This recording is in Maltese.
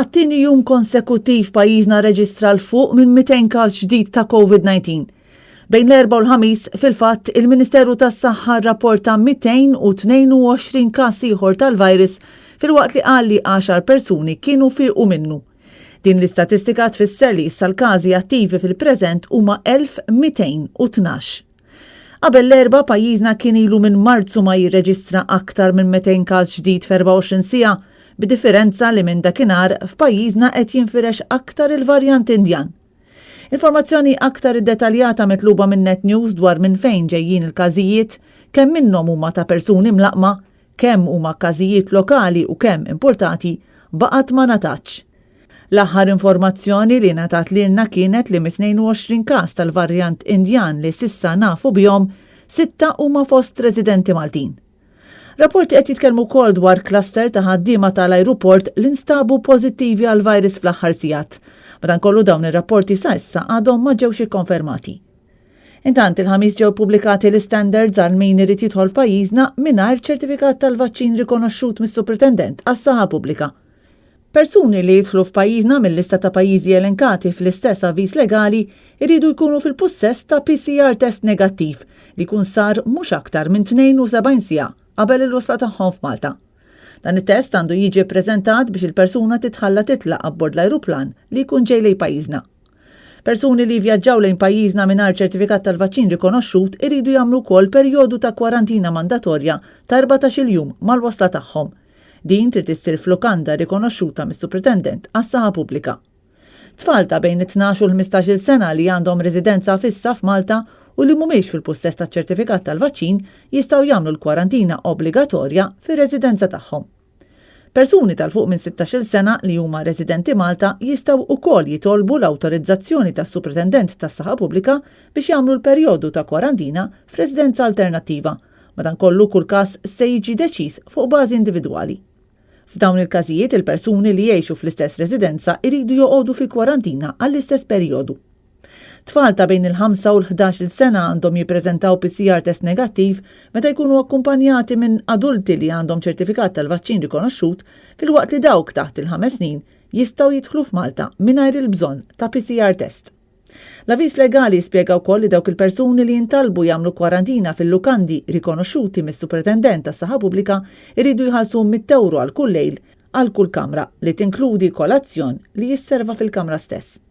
Għat-tieni jum konsekuttiv pajjiżna reġistra l-fuq minn 200 każ ġdid ta' Covid-19. Bejn l-erba' u l-ħamis, fil-fatt, il-Ministeru tas-Saħħa rrapporta 222 każ ieħor tal-virus filwaqt li qal li 10 persuni kienu fiequ minnu. Din l-istatistika tfisser li issa l-każi attivi fil-preżent huma 1212. Qabel l-erba' pajjiżna kien ilu minn Marzu ma jirreġistra aktar minn 200 każ ġdid f'24 siegħa, b'differenza li minn dakinhar f'pajjiżna qed jinfirex aktar il-varjant Indjan. Informazzjoni aktar iddetaljata mitluba minn Net News dwar minn fejn ġejjin il-każijiet, kemm minnhom huma ta' persuni mlaqma, kemm huma każijiet lokali u kemm importati, baqgħet ma ngħatatx. L-aħħar informazzjoni li ngħatat lilna kienet li mit-22 każ tal-varjant Indjan li s'issa nafu bihom, 6 huma fost residenti Maltin. Rapporti qed jitkellmu wkoll dwar cluster ta' ħaddiema tal-ajruport li nstabu pożittivi għal virus fl-aħħar sigħat. Madankollu dawn ir-rapporti sa issa għadhom ma ġewx ikkonfermati. Intant il-ħamis ġew pubblikati l-standards għal min irid jidħol f'pajjiżna mingħajr ċertifikat tal-vaċċin rikonoxxut mis-Supritendent għas-Saħħa Pubblika. Persuni li jidħlu f'pajjiżna mill-lista ta' pajjiżi elenkati fl-istess avviż legali jridu jkunu fil-possess ta' PCR test negattiv li jkun sar mhux aktar minn 72 siegħa qabel il-wasla tagħhom f'Malta. Dan it-test għandu jiġi ppreżentat biex il-persuna titħalla titlaq abbord l-ajruplan li jkun ġej lejn pajjiżna. Persuni li vjaġġaw lejn pajjiżna mingħajr ċertifikat tal-vaċċin rikonoxxut iridu jagħmlu wkoll perjodu ta' kwarantina mandatorja ta' 14-il jum mal-wasla tagħhom. Din trid issir f'lukanda rikonoxxuta mis-Supritendent għas-Saħħa Pubblika. Tfal ta' bejn 12 u 15-il sena li għandhom residenza fissa f'Malta u li mhumiex fil-possess taċ-ċertifikat tal-vaċċin jistgħu jagħmlu l-kwarantina obbligatorja fir-residenza tagħhom. Persuni tal-fuq minn 16-il sena li huma residenti Malta jistgħu wkoll jitolbu l-awtorizzazzjoni tas-Supritendent tas-Saħħa Pubblika biex jagħmlu l-perjodu ta' kwarantina f'residenza alternattiva, madankollu kull każ se jiġi deċiż fuq bażi individwali. F'dawn il-każijiet il-persuni li jgħixu fl-istess residenza jridu joqogħdu fi kwarantina għall-istess perjodu. Tfal ta' bejn il-5 u l-11 sena għandhom jippreżentaw PCR test negattiv meta jkunu akkumpanjati minn adulti li għandhom ċertifikat tal-vaċċin rikonoxxut filwaqt li dawk taħt il-5 snin jistgħu jidħlu f'Malta mingħajr il-bżonn ta' PCR test. L-avviż legali spjega wkoll li dawk il-persuni li jintalbu jagħmlu kwarantina fil-lukandi rikonoxxuti mis-Supritendent tas-Saħħa Pubblika jridu jħallsu 100 euro għal kull lejl għal kull kamra li tinkludi kolazzjon li jisserva fil-kamra stess.